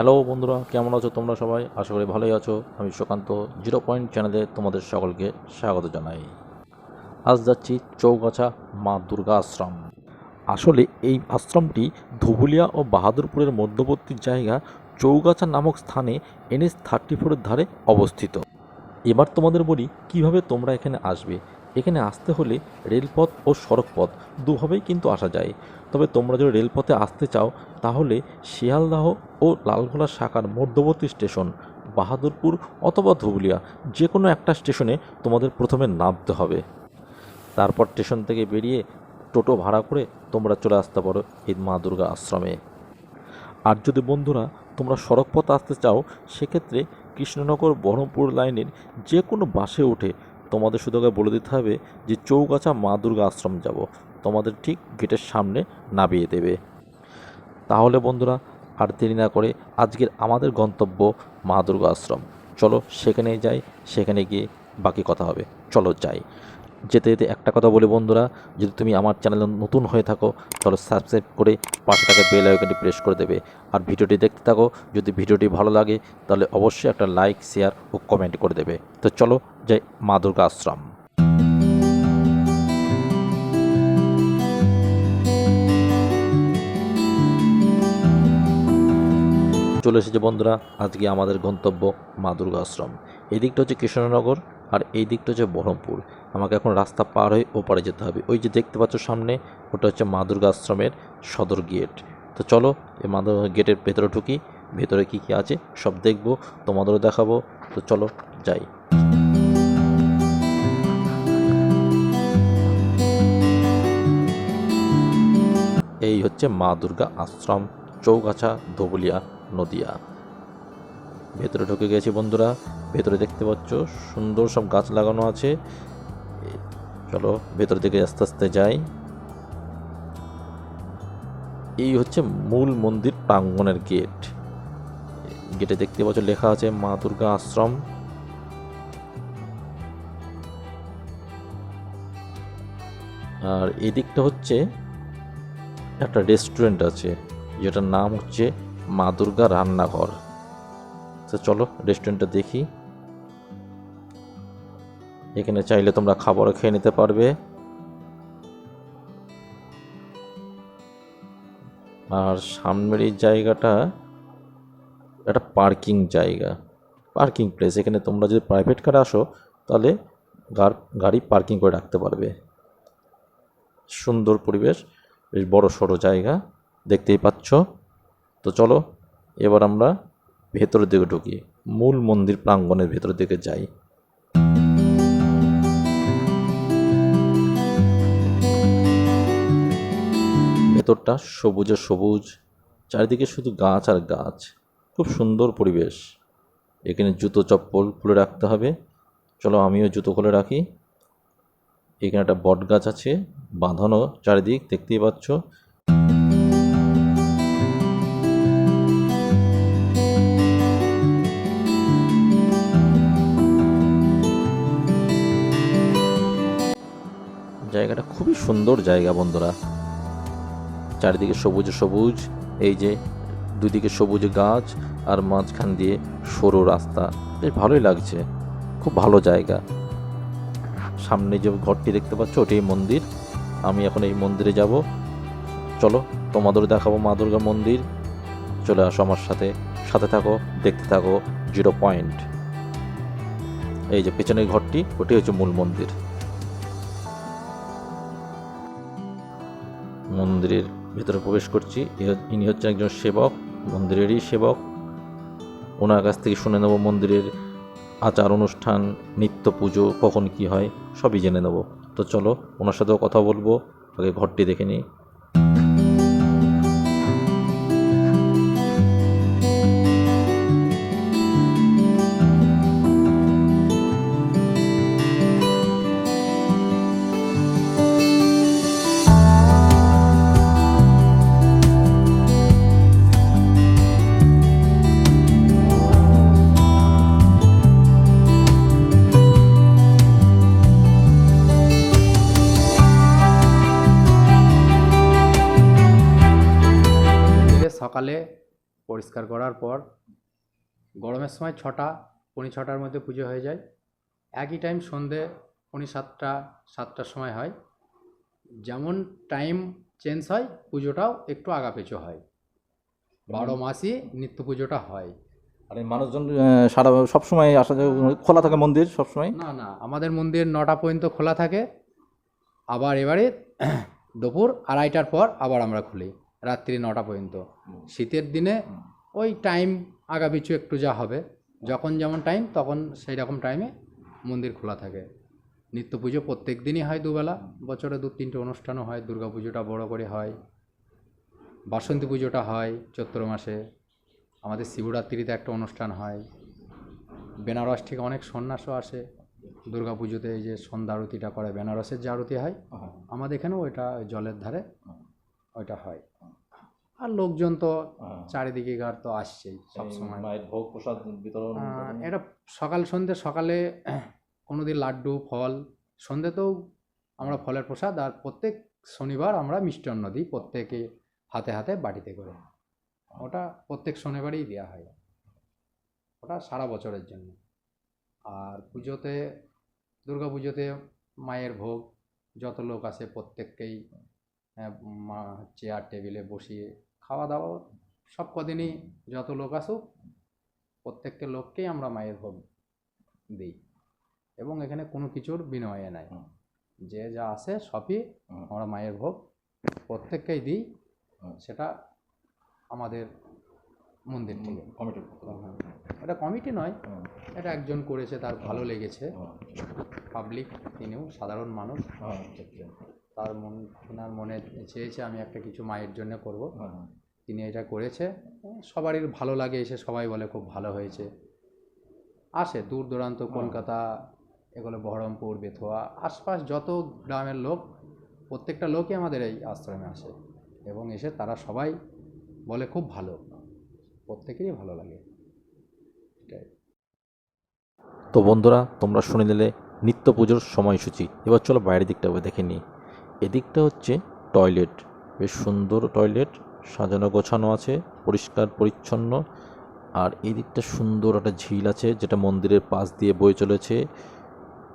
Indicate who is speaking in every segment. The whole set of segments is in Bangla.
Speaker 1: হ্যালো বন্ধুরা, কেমন আছো তোমরা সবাই? আশা করি ভালোই আছো। আমি সুকান্ত, জিরো পয়েন্ট চ্যানেলে তোমাদের সকলকে স্বাগত জানাই। আজ যাচ্ছি চৌগাছা মা দুর্গা আশ্রম। আসলে এই আশ্রমটি ধুবুলিয়া ও বাহাদুরপুরের মধ্যবর্তী জায়গা চৌগাছা নামক স্থানে NH-34-এর ধারে অবস্থিত। এবার তোমাদের বলি কিভাবে তোমরা এখানে আসবে। এখানে আসতে হলে রেলপথ ও সড়কপথ দুভাবেই কিন্তু আসা যায়। তবে তোমরা যদি রেলপথে আসতে চাও তাহলে শিয়ালদাহ ও লালগোলা শাখার মধ্যবর্তী স্টেশন বাহাদুরপুর অথবা ধুবুলিয়া যে কোনো একটা স্টেশনে তোমাদের প্রথমে নামতে হবে। তারপর স্টেশন থেকে বেরিয়ে টোটো ভাড়া করে তোমরা চলে আসতে পারো এই মা দুর্গা আশ্রমে। আর যদি বন্ধুরা তোমরা সড়কপথ আসতে চাও সেক্ষেত্রে কৃষ্ণনগর বহরমপুর লাইনের যে কোনো বাসে উঠে তোমাদের শুধু বলে দিতে হবে যে চৌগাছা মা দুর্গা আশ্রম যাব, তোমাদের ঠিক গেটের সামনে নামিয়ে দেবে। তাহলে বন্ধুরা আর দেরি না করে আজকের আমাদের গন্তব্য মা দুর্গা আশ্রম। চলো সেখানে যাই, সেখানে গিয়ে বাকি কথা হবে। চলো যাই। যেতে যেতে একটা কথা বলি বন্ধুরা, যদি তুমি আমার চ্যানেলে নতুন হয়ে থাকো তাহলে সাবস্ক্রাইব করে পাশে থাকা বেল আইকনটি প্রেস করে দেবে। আর ভিডিওটি দেখতে থাকো, যদি ভিডিওটি ভালো লাগে তাহলে অবশ্যই একটা লাইক, শেয়ার ও কমেন্ট করে দেবে। তো চলো যাই মা দুর্গা আশ্রম। চলে এসেছে বন্ধুরা আজকে আমাদের গন্তব্য মা দুর্গা আশ্রম। এই দিকটা হচ্ছে কৃষ্ণনগর আর এই দিকটা হচ্ছে বহরমপুর। আমাকে এখন রাস্তা পার হয়ে ওপারে যেতে হবে। ওই যে দেখতে পাচ্ছ সামনে, ওটা হচ্ছে মা দুর্গা আশ্রমের সদর গেট। তো চলো এই মা দুর্গা গেটের ভেতরে ঢুকি, ভেতরে কী কী আছে সব দেখবো, তোমাদেরও দেখাবো। তো চলো যাই। এই হচ্ছে মা দুর্গা আশ্রম, চৌগাছা, ধুবুলিয়া, নদিয়া। ভেতরে ঢুকে গেছি বন্ধুরা। ভেতরে দেখতে পাচ্ছ সুন্দর সব গাছ লাগানো আছে। চলো ভেতর দিকে আস্তে আস্তে যাই। এই হচ্ছে মূল মন্দির প্রাঙ্গণের গেট। গেটে দেখতে পাচ্ছ লেখা আছে মা দুর্গা আশ্রম। আর এই দিকটা হচ্ছে একটা রেস্টুরেন্ট আছে যেটার নাম হচ্ছে মা দুর্গা রান্নাঘর। তো চলো রেস্টুরেন্টটা দেখি। এখানে চাইলে তোমরা খাবারও খেয়ে নিতে পারবে। আর সামনের এই জায়গাটা একটা পার্কিং জায়গা, পার্কিং প্লেস। এখানে তোমরা যদি প্রাইভেট কারে আসো তাহলে গাড়ি পার্কিং করে রাখতে পারবে। সুন্দর পরিবেশ, বেশ বড় সড়ো জায়গা দেখতেই পাচ্ছ। তো চলো এবার আমরা ভেতরের দিকে ঢুকি, মূল মন্দির প্রাঙ্গণের ভেতরের দিকে যাই। ভেতরটা সবুজে সবুজ, চারিদিকে শুধু গাছ আর গাছ, খুব সুন্দর পরিবেশ। এখানে জুতো চপ্পল খুলে রাখতে হবে। চলো আমিও জুতো খুলে রাখি। এখানে একটা বট গাছ আছে বাঁধানো চারিদিক, দেখতেই পাচ্ছ। জায়গাটা খুবই সুন্দর জায়গা বন্ধুরা, চারিদিকে সবুজে সবুজ। এই যে দুদিকে সবুজ গাছ আর মাঝখান দিয়ে সরু রাস্তা, বেশ ভালোই লাগছে, খুব ভালো জায়গা। সামনে যে ঘরটি দেখতে পাচ্ছ ওটাই মন্দির। আমি এখন এই মন্দিরে যাব। চলো তোমাদেরও দেখাবো মা দুর্গা মন্দির। চলে আসো আমার সাথে, সাথে থাকো, দেখতে থাকো জিরো পয়েন্ট। এই যে পেছনের ঘরটি ওটাই হচ্ছে মূল মন্দির। মন্দিরের ভেতরে প্রবেশ করছি। ইনি হচ্ছেন একজন সেবক, মন্দিরেরই সেবক। ওনার কাছ থেকে শুনে নেব মন্দিরের আচার অনুষ্ঠান, নিত্য পুজো কখন কি হয় সবই জেনে নেব। তো চলো ওনার সাথেও কথা বলবো, আগে ঘরটি দেখে নিই।
Speaker 2: সকালে পরিষ্কার করার পর গরমের সময় 6টা পৌনে 6টার মধ্যে পুজো হয়ে যায়। একই টাইম সন্ধে পৌনে 7টার সময় হয়। যেমন টাইম চেঞ্জ হয় পুজোটাও একটু আগাপিছু হয়। 12 মাসই নিত্য পুজোটা হয়।
Speaker 1: আর এই মানুষজন সারা সবসময় আসা যাওয়া খোলা থাকে মন্দির সবসময়?
Speaker 2: না না, আমাদের মন্দির 9টা পর্যন্ত খোলা থাকে। আবার এবারে দুপুর 2:30টার পর আবার আমরা খুলি রাত্রি 9টা পর্যন্ত। শীতের দিনে ওই টাইম আগাপিছু একটু যা হবে, যখন যেমন টাইম তখন সেই রকম টাইমে মন্দির খোলা থাকে। নিত্য পুজো প্রত্যেক দিনই হয় দুবেলা, বছরে 2-3টে অনুষ্ঠানও হয়। দুর্গা পুজোটা বড় করে হয়, বাসন্তী পুজোটা হয় চৈত্র মাসে, আমাদের শিবরাত্রিতে একটা অনুষ্ঠান হয়। বেনারস থেকে অনেক সন্ন্যাসও আসে দুর্গা পুজোতে, এই যে সন্ধ্যা আরতিটা করে, বেনারসের যে আরতি হয় আমাদের এখানেও ওইটা জলের ধারে ওইটা হয়। আর লোকজন তো চারিদিকে গার তো আসছেই সবসময়।
Speaker 1: মায়ের ভোগ প্রসাদ বিতরণ
Speaker 2: এটা সকালে কোনোদিন লাড্ডু ফল, সন্ধ্যেতেও আমরা ফলের প্রসাদ, আর প্রত্যেক শনিবার আমরা মিষ্টান্ন দিই প্রত্যেকে হাতে হাতে বাটিতে করে। ওটা প্রত্যেক শনিবারই দেওয়া হয়, ওটা সারা বছরের জন্য। আর পুজোতে, দুর্গা পুজোতে মায়ের ভোগ যত লোক আসে প্রত্যেককেই মা চেয়ার টেবিলে বসিয়ে খাওয়া দাওয়া, সব কদিনই যত লোক আসুক প্রত্যেকটা লোককেই আমরা মায়ের ভোগ দিই। এবং এখানে কোনো কিছুর বিনিময়ে নাই, যে যা আসে সবই আমরা মায়ের ভোগ প্রত্যেককেই দিই। সেটা আমাদের মন্দির থেকে
Speaker 1: কমিটি।
Speaker 2: এটা কমিটি নয়, এটা একজন করেছে, তার ভালো লেগেছে, পাবলিক, তিনিও সাধারণ মানুষ, তার ওনার মনে চেয়েছে আমি একটা কিছু মায়ের জন্য করব, তিনি এটা করেছে। সবারই ভালো লাগে, এসে সবাই বলে খুব ভালো হয়েছে। আসে দূর দূরান্ত, কলকাতা, এগুলো বহরমপুর, বেথুয়া, আশপাশ যত গ্রামের লোক, প্রত্যেকটা লোকই আমাদের এই আশ্রমে আসে এবং এসে তারা সবাই বলে খুব ভালো, প্রত্যেকেরই ভালো লাগে। এটাই।
Speaker 1: তো বন্ধুরা, তোমরা শুনে নিলে নিত্য পুজোর সময়সূচি। এবার চলো বাইরের দিকটা দেখে নিই। এদিকটা হচ্ছে টয়লেট, বেশ সুন্দর টয়লেট, সাজানো গোছানো আছে, পরিষ্কার পরিচ্ছন্ন। আর এই দিকটা সুন্দর একটা ঝিল আছে যেটা মন্দিরের পাশ দিয়ে বয়ে চলেছে।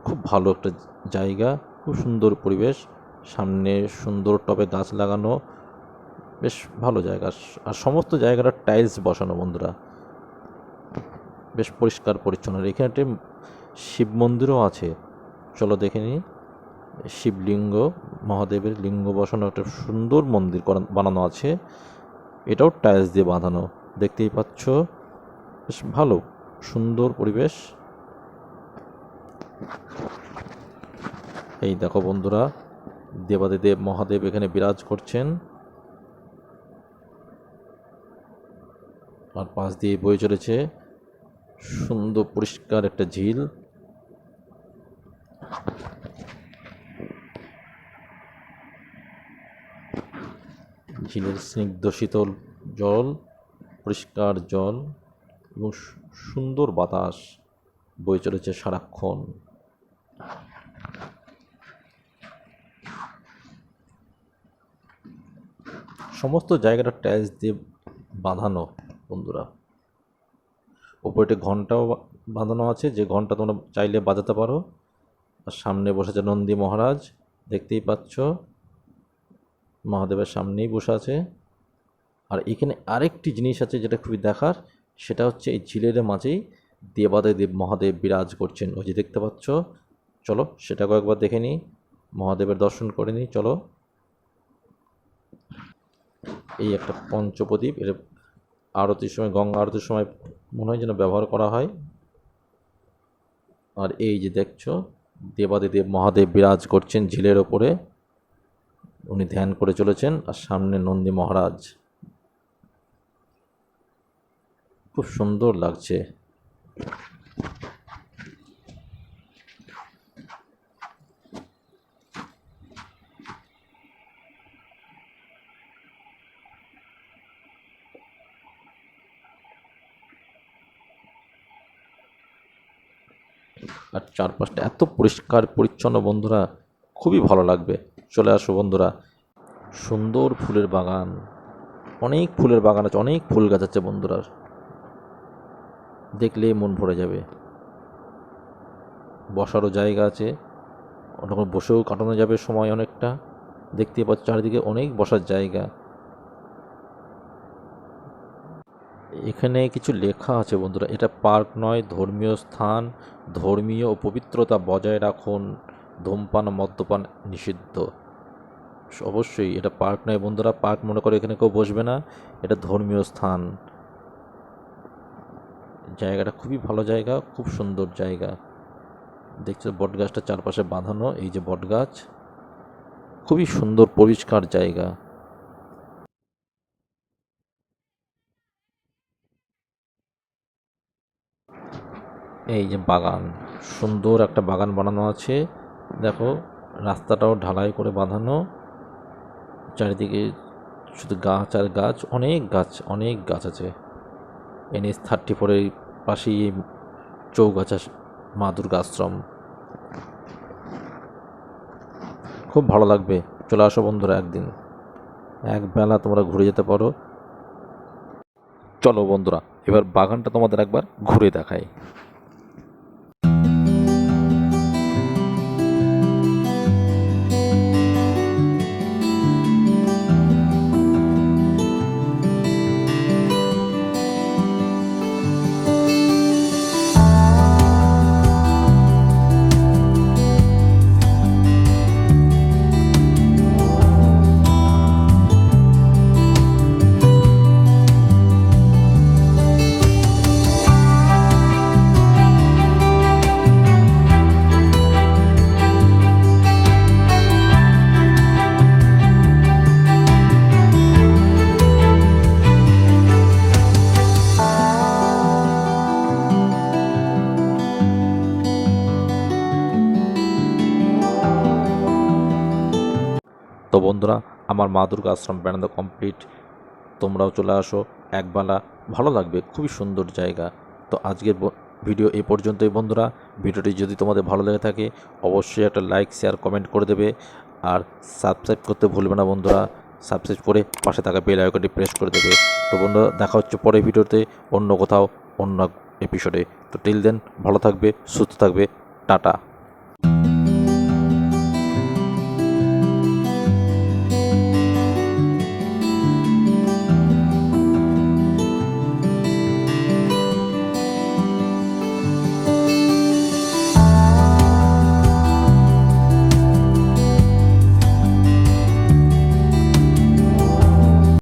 Speaker 1: খুব ভালো একটা জায়গা, খুব সুন্দর পরিবেশ, সামনে সুন্দর টবে গাছ লাগানো, বেশ ভালো জায়গা। আর সমস্ত জায়গাটা টাইলস বসানো বন্ধুরা, বেশ পরিষ্কার পরিচ্ছন্ন। এখানে একটি শিব মন্দিরও আছে, চলো দেখে নিই। শিবলিঙ্গ, মহাদেবের লিঙ্গ বসানো একটা সুন্দর মন্দির বানানো আছে, এটাও টাইলস দিয়ে বাঁধানো, দেখতেই পাচ্ছ। বেশ ভালো সুন্দর পরিবেশ। এই দেখো বন্ধুরা, দেবাদিদেব মহাদেব এখানে বিরাজ করছেন, আর পাশ দিয়ে বয়ে চলেছে সুন্দর পরিষ্কার একটা ঝিল। ঝিলের স্নিগ্ধ শীতল জল, পরিষ্কার জল এবং সুন্দর বাতাস বয়ে চলেছে সারাক্ষণ। সমস্ত জায়গাটা টাইলস দিয়ে বাঁধানো বন্ধুরা। ওপরে ঘন্টাও বাঁধানো আছে, যে ঘন্টা তোমরা চাইলে বাজাতে পারো। আর সামনে বসেছে নন্দী মহারাজ, দেখতেই পাচ্ছ, মহাদেবের সামনেই বসে আছে। আর এখানে আরেকটি জিনিস আছে যেটা খুবই দেখার, সেটা হচ্ছে এই ঝিলের মাঝেই দেবাদিদেব মহাদেব বিরাজ করছেন, ওই যে দেখতে পাচ্ছ। চলো সেটাকেও একবার দেখে নিই, মহাদেবের দর্শন করে নিই চলো। এই একটা পঞ্চপ্রদীপ, এর আরতির সময়, গঙ্গা আরতির সময় মনে হয় যেন ব্যবহার করা হয়। আর এই যে দেখছো, দেবাদিদেব মহাদেব বিরাজ করছেন ঝিলের ওপরে, উনি ধ্যান করে চলেছেন। আর সামনে নন্দী মহারাজ, খুব সুন্দর লাগছে। আর চারপাশটা এত পরিষ্কার পরিচ্ছন্ন বন্ধুরা, খুবই ভালো লাগবে। চলে আসো বন্ধুরা, সুন্দর ফুলের বাগান, অনেক ফুলের বাগান আছে, অনেক ফুল গাছ আছে বন্ধুরা, দেখলে মন ভরে যাবে। বসারও জায়গা আছে, ওখানে বসেও কাটানো যাবে সময় অনেকটা। দেখতে পাচ্ছ চারিদিকে অনেক বসার জায়গা। এখানে কিছু লেখা আছে বন্ধুরা, এটা পার্ক নয়, ধর্মীয় স্থান, ধর্মীয় ও পবিত্রতা বজায় রাখুন, ধূমপান ও মদ্যপান নিষিদ্ধ। অবশ্যই এটা পার্ক নয় বন্ধুরা, পার্ক মনে করে এখানে কেউ বসবে না, এটা ধর্মীয় স্থান। জায়গাটা খুবই ভালো জায়গা, খুব সুন্দর জায়গা। দেখছো বট গাছটা চারপাশে বাঁধানো, এই যে বট গাছ, খুবই সুন্দর পরিষ্কার জায়গা। এই যে বাগান, সুন্দর একটা বাগান বানানো আছে, দেখো রাস্তাটাও ঢালাই করে বাঁধানো, চারিদিকে শুধু গাছ আর গাছ, অনেক গাছ আছে। NH-34 পাশেই চৌগাছা মা দুর্গা আশ্রম। খুব ভালো লাগবে, চলে আসো বন্ধুরা, একদিন একবেলা তোমরা ঘুরে যেতে পারো। চলো বন্ধুরা, এবার বাগানটা তোমাদের একবার ঘুরে দেখাই। তো বন্ধুরা, আমার মা দুর্গা আশ্রম বেড়ানো কমপ্লিট, তোমরাও চলে আসো একবেলা, ভালো লাগবে, খুবই সুন্দর জায়গা। তো আজকের ভিডিও এই পর্যন্তই বন্ধুরা। ভিডিওটি যদি তোমাদের ভালো লেগে থাকে অবশ্যই একটা লাইক, শেয়ার, কমেন্ট করে দেবে, আর সাবস্ক্রাইব করতে ভুলবে না বন্ধুরা। সাবস্ক্রাইব করে পাশে থাকা বেল আইকনটি প্রেস করে দেবে। তো বন্ধুরা, দেখা হচ্ছে পরের ভিডিওতে, অন্য কোথাও, অন্য এপিসোডে। তো টিল দেন ভালো থাকবে, সুস্থ থাকবে, টাটা।